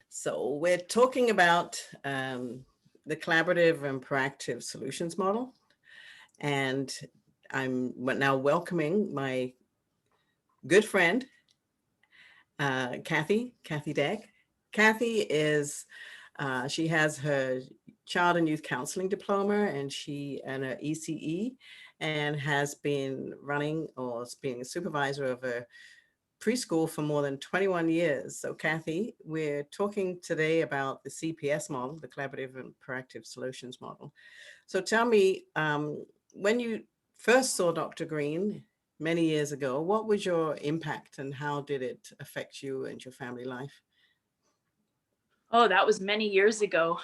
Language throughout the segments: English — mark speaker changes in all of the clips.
Speaker 1: So we're talking about the collaborative and proactive solutions model. And I'm now welcoming my good friend, Cathy D. Cathy is, she has her child and youth counseling diploma and her ECE, and has been running or being a supervisor of a preschool for more than 21 years. So Cathy, we're talking today about the CPS model, the collaborative and proactive solutions model. So tell me, when you first saw Dr. Greene many years ago, what was your impact and how did it affect you and your family life?
Speaker 2: Oh, that was many years ago.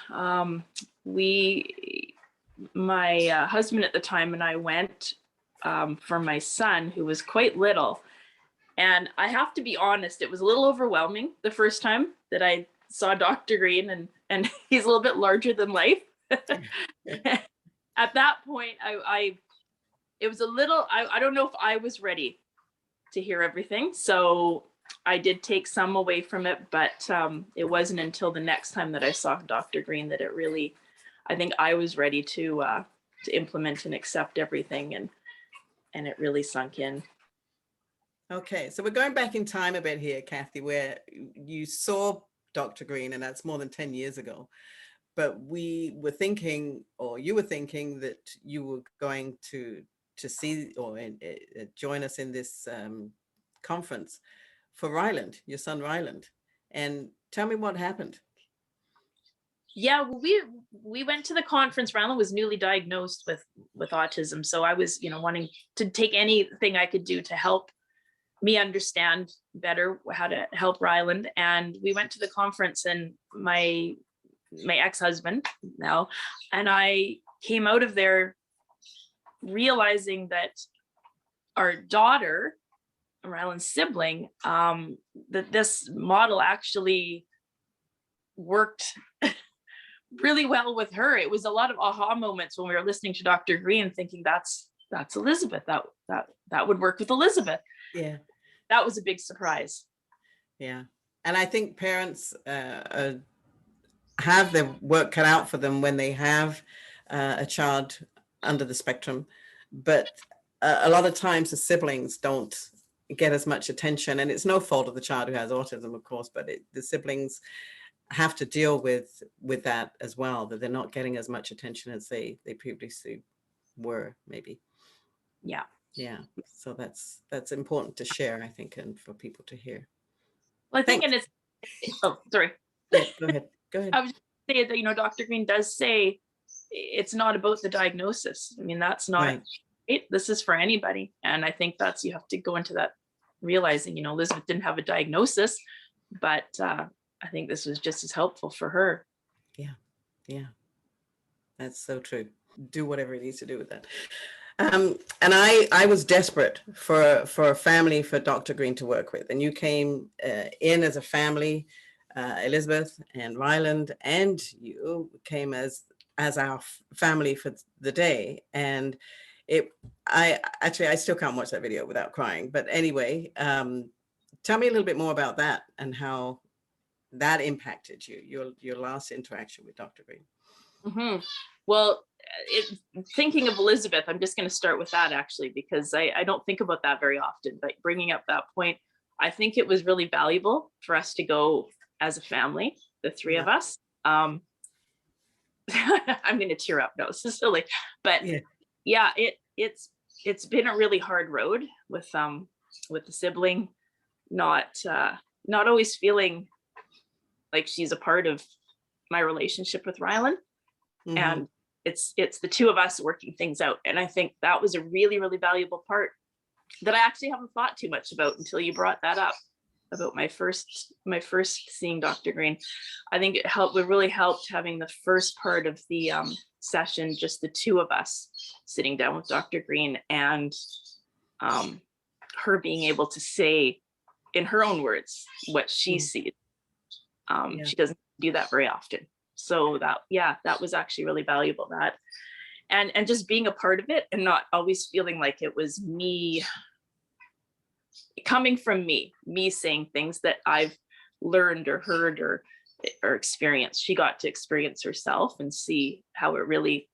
Speaker 2: My husband at the time and I went for my son, who was quite little. And I have to be honest, it was a little overwhelming the first time that I saw Dr. Greene, and he's a little bit larger than life. At that point, it was a little, I don't know if I was ready to hear everything. So I did take some away from it, but it wasn't until the next time that I saw Dr. Greene that it really, I think I was ready to implement and accept everything, and it really sunk in.
Speaker 1: Okay, so we're going back in time a bit here, Cathy, where you saw Dr. Greene, and that's more than 10 years ago. But we were thinking, or you were thinking, that you were going to see or join us in this conference for Ryland, your son Ryland. And tell me what happened.
Speaker 2: Yeah, well, we went to the conference. Ryland was newly diagnosed with autism, so I was, wanting to take anything I could do to help me understand better how to help Ryland. And we went to the conference, and my ex-husband now and I came out of there realizing that our daughter, Ryland's sibling, that this model actually worked really well with her. It was a lot of aha moments when we were listening to Dr. Greene, thinking that's Elysabeth. That would work with Elysabeth.
Speaker 1: Yeah.
Speaker 2: That was a big surprise.
Speaker 1: Yeah. And I think parents have their work cut out for them when they have a child under the spectrum. But a lot of times the siblings don't get as much attention, and it's no fault of the child who has autism, of course, but the siblings have to deal with that as well, that they're not getting as much attention as they previously were, maybe.
Speaker 2: Yeah.
Speaker 1: Yeah. So that's important to share, I think, and for people to hear.
Speaker 2: Well, I think,
Speaker 1: Thanks.
Speaker 2: and oh, sorry.
Speaker 1: Yeah, go ahead.
Speaker 2: I was just saying that, Dr. Greene does say it's not about the diagnosis. I mean, that's not
Speaker 1: right.
Speaker 2: it. This is for anybody. And I think you have to go into that realizing, Elysabeth didn't have a diagnosis, but I think this was just as helpful for her.
Speaker 1: Yeah. Yeah. That's so true. Do whatever it needs to do with that. And I was desperate for a family for Dr. Greene to work with. And you came in as a family, Elysabeth and Ryland, and you came as our family for the day. And I still can't watch that video without crying. But anyway, tell me a little bit more about that and how that impacted you, your last interaction with Dr. Greene.
Speaker 2: Mm-hmm. Well, thinking of Elysabeth, I'm just going to start with that actually, because I don't think about that very often, but bringing up that point, I think it was really valuable for us to go as a family, the three of us. I'm going to tear up. No, this is silly, but yeah, it's been a really hard road with the sibling, not always feeling like she's a part of my relationship with Ryland. Mm-hmm. And it's the two of us working things out. And I think that was a really, really valuable part that I actually haven't thought too much about until you brought that up about my first seeing Dr. Greene. I think it really helped having the first part of the session, just the two of us sitting down with Dr. Greene, and her being able to say in her own words what she sees. She doesn't do that very often. So that was actually really valuable, that and just being a part of it and not always feeling like it was me coming from me saying things that I've learned or heard or or experience. She got to experience herself and see how it really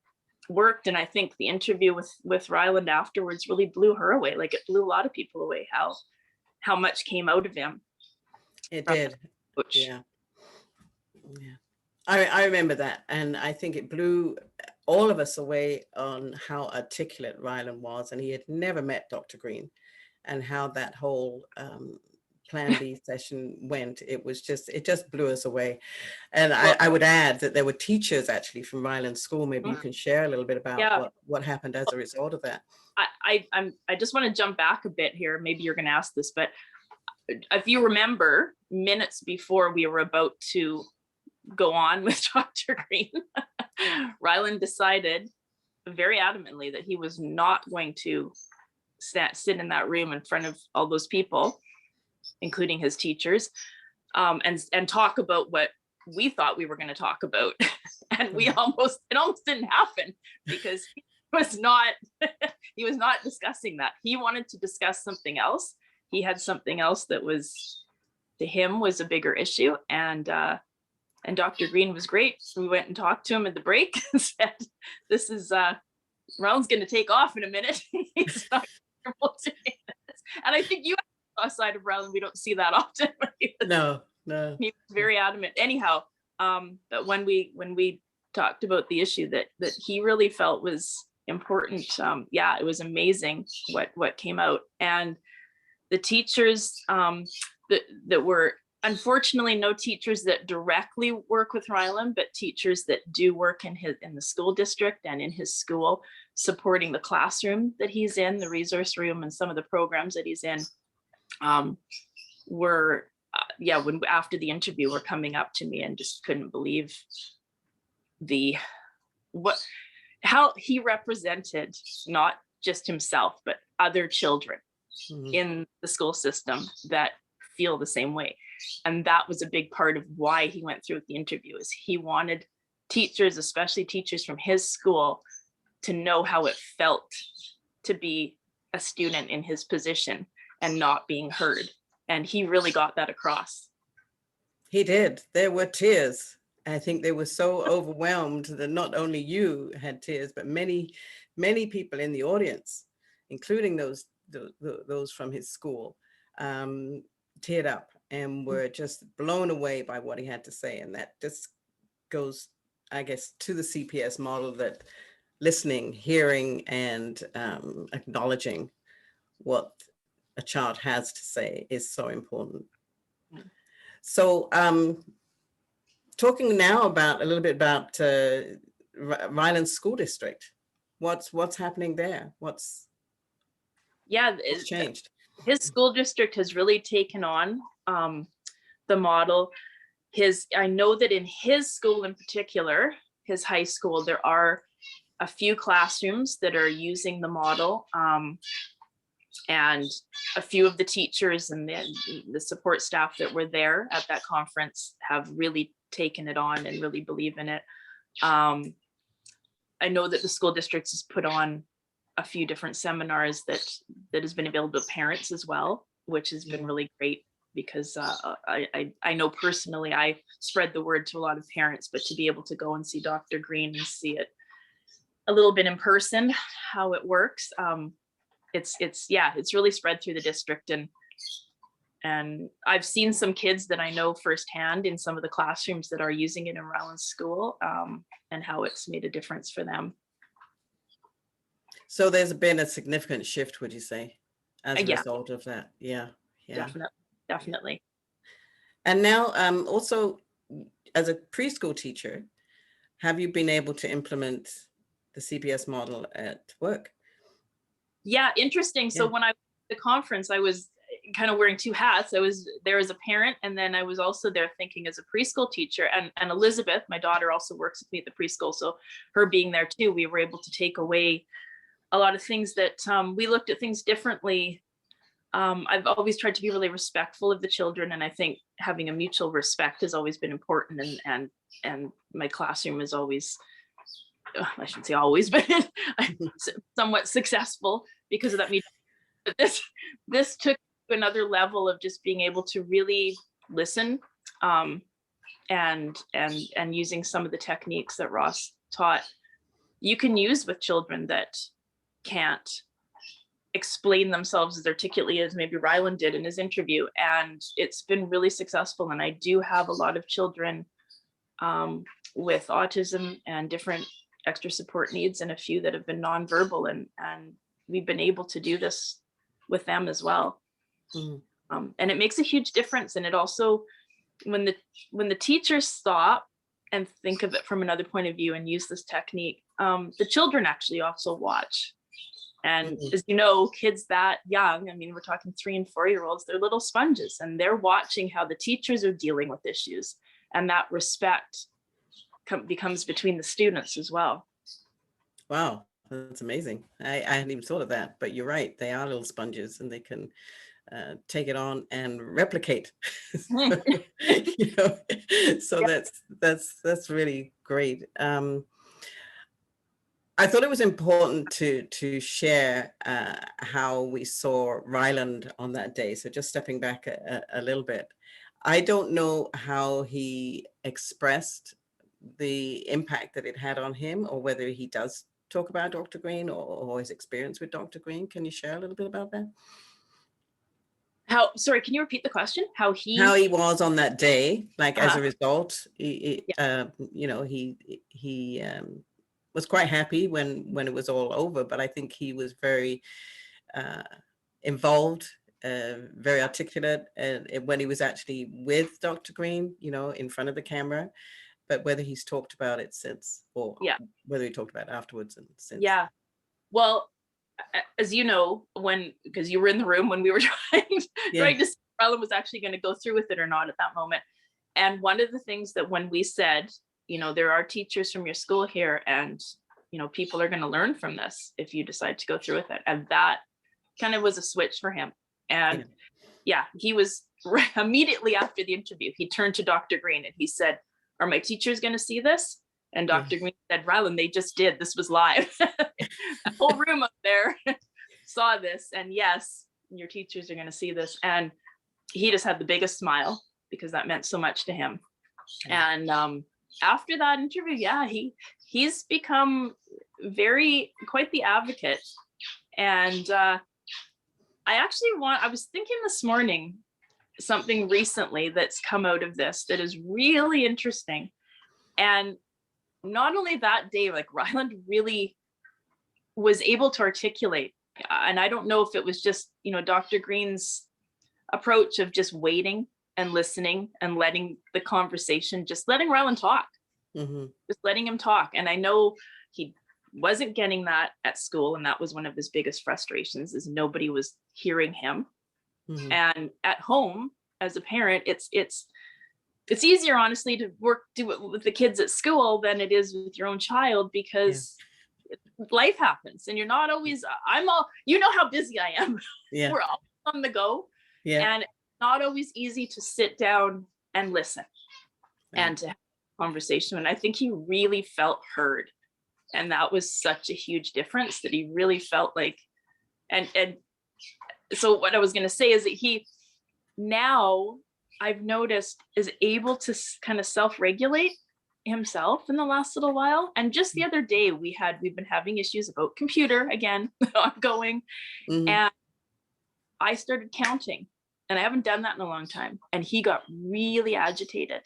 Speaker 2: worked. And I think the interview with Ryland afterwards really blew her away. Like it blew a lot of people away, how much came out of him.
Speaker 1: It did. Yeah. Yeah. I remember that. And I think it blew all of us away on how articulate Ryland was. And he had never met Dr. Greene, and how that whole Plan B session went. It just blew us away. And
Speaker 2: Well,
Speaker 1: I would add that there were teachers actually from Ryland School. Maybe you can share a little bit about what happened as a result of that.
Speaker 2: I just want to jump back a bit here. Maybe you're going to ask this, but if you remember, minutes before we were about to go on with Dr. Greene, Ryland decided very adamantly that he was not going to sit in that room in front of all those people, including his teachers, and talk about what we thought we were going to talk about. And it almost didn't happen, because he was not discussing that. He wanted to discuss something else. He had something else that was, to him, was a bigger issue. And Dr. Greene was great. So we went and talked to him at the break and said, this is, Ryland's going to take off in a minute. He's not comfortable doing this. And I think you saw a side of Ryland we don't see that often.
Speaker 1: No.
Speaker 2: He was very adamant. Anyhow, but when we talked about the issue that he really felt was important, it was amazing what came out. And the teachers that were, unfortunately, no teachers that directly work with Ryland, but teachers that do work in the school district and in his school, supporting the classroom that he's in, the resource room, and some of the programs that he's in, were when after the interview were coming up to me and just couldn't believe how he represented not just himself but other children in the school system that feel the same way. And that was a big part of why he went through with the interview, is he wanted teachers, especially teachers from his school, to know how it felt to be a student in his position and not being heard. And he really got that across.
Speaker 1: He did. There were tears. I think they were so overwhelmed that not only you had tears, but many, many people in the audience, including those from his school, teared up and were just blown away by what he had to say. And that just goes, I guess, to the CPS model, that listening, hearing, and acknowledging what a child has to say is so important. So talking now about a little bit about Ryland School District, what's happening there? What's changed?
Speaker 2: His school district has really taken on the model. I know that in his school in particular, his high school, there are a few classrooms that are using the model, and a few of the teachers and the support staff that were there at that conference have really taken it on and really believe in it. I know that the school district has put on a few different seminars that has been available to parents as well, which has been really great, because I know personally I spread the word to a lot of parents, but to be able to go and see Dr. Greene and see it a little bit in person, how it works, it's really spread through the district. And I've seen some kids that I know firsthand in some of the classrooms that are using it in Ryland School, and how it's made a difference for them.
Speaker 1: So there's been a significant shift, would you say, as a result of that? Yeah.
Speaker 2: Definitely.
Speaker 1: And now, also, as a preschool teacher, have you been able to implement the CPS model at work? Yeah,
Speaker 2: interesting. So when I was at the conference, I was kind of wearing two hats. I was there as a parent, and then I was also there thinking as a preschool teacher. And Elysabeth, my daughter, also works with me at the preschool. So her being there too, we were able to take away a lot of things that we looked at things differently. I've always tried to be really respectful of the children, and I think having a mutual respect has always been important. And my classroom is always, I shouldn't say always, but somewhat successful because of that. But this took to another level of just being able to really listen, and using some of the techniques that Ross taught, you can use with children that can't explain themselves as articulately as maybe Ryland did in his interview. And it's been really successful. And I do have a lot of children with autism and different extra support needs, and a few that have been nonverbal, and we've been able to do this with them as well. And it makes a huge difference. And it also, when the teachers stop and think of it from another point of view and use this technique, the children actually also watch. And as you know, kids that young, I mean, we're talking 3 and 4-year-olds, they're little sponges, and they're watching how the teachers are dealing with issues, and that respect becomes between the students as well.
Speaker 1: Wow, that's amazing. I hadn't even thought of that, but you're right. They are little sponges, and they can take it on and replicate. You know, so
Speaker 2: Yeah.
Speaker 1: that's really great. I thought it was important to share how we saw Ryland on that day. So just stepping back a little bit, I don't know how he expressed the impact that it had on him, or whether he does talk about Dr. Greene or his experience with Dr. Greene. Can you share a little bit about that?
Speaker 2: Sorry, can you repeat the question? How he
Speaker 1: was on that day, like as a result,
Speaker 2: Yeah.
Speaker 1: you know, he was quite happy when it was all over, but I think he was very involved, very articulate, and when he was actually with Dr. Greene, you know, in front of the camera. But whether he's talked about it since, or whether he talked about it afterwards and since.
Speaker 2: Yeah. Well, as you know, because you were in the room when we were trying to see if Ryland was actually going to go through with it or not at that moment. And one of the things that when we said, you know, there are teachers from your school here, and, you know, people are going to learn from this if you decide to go through with it. And that kind of was a switch for him. And he was immediately after the interview, he turned to Dr. Greene and he said, "Are my teachers going to see this?" And Dr. Greene said, "Ryland, they just did. This was live." The whole room up there saw this, and yes, your teachers are going to see this. And he just had the biggest smile because that meant so much to him. And after that interview, he's become quite the advocate. And I was thinking this morning, something recently that's come out of this that is really interesting. And not only that day, like Ryland really was able to articulate, and I don't know if it was just, you know, Dr. Greene's approach of just waiting and listening and letting the conversation, just letting Ryland talk, just letting him talk. And I know he wasn't getting that at school, and that was one of his biggest frustrations, is nobody was hearing him. And at home, as a parent, it's easier, honestly, to do it with the kids at school than it is with your own child, because life happens, and you're not always. You know how busy I am. We're all on the go, and it's not always easy to sit down and listen and to have a conversation. And I think he really felt heard, and that was such a huge difference, that he really felt like, and so what I was going to say is that he now, I've noticed, is able to kind of self-regulate himself in the last little while. And just the other day, we've been having issues about computer again, ongoing, and I started counting, and I haven't done that in a long time. And he got really agitated,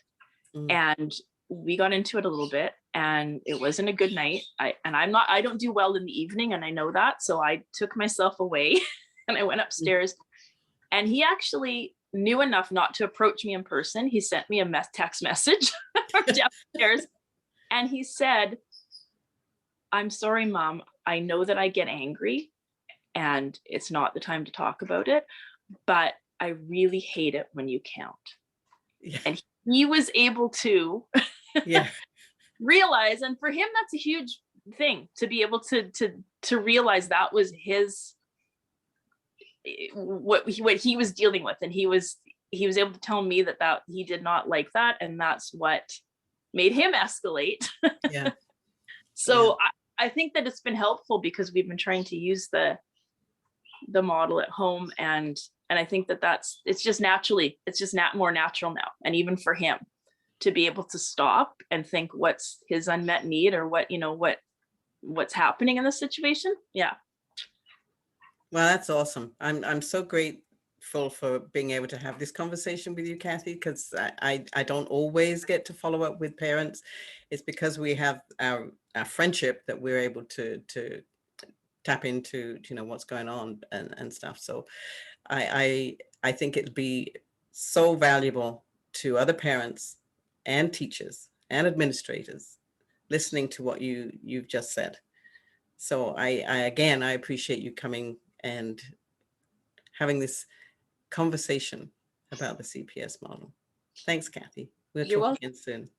Speaker 2: and we got into it a little bit, and it wasn't a good night. I don't do well in the evening, and I know that. So I took myself away and I went upstairs, and he actually knew enough not to approach me in person. He sent me a text message downstairs, and he said, "I'm sorry, Mom. I know that I get angry, and it's not the time to talk about it, but I really hate it when you count." And he was able to realize, and for him, that's a huge thing, to be able to realize that was what he was dealing with. And he was able to tell me that he did not like that, and that's what made him escalate. So I think that it's been helpful, because we've been trying to use the model at home, and I think it's just more natural now, and even for him. to be able to stop and think what's his unmet need, or what, what's happening in the situation. Yeah.
Speaker 1: Well, that's awesome. I'm so grateful for being able to have this conversation with you, Cathy, because I don't always get to follow up with parents. It's because we have our friendship that we're able to tap into, what's going on and stuff. So I think it'd be so valuable to other parents and teachers and administrators listening to what you've just said. So again, I appreciate you coming and having this conversation about the CPS model. Thanks, Cathy. We'll
Speaker 2: You're
Speaker 1: talk
Speaker 2: welcome.
Speaker 1: again soon.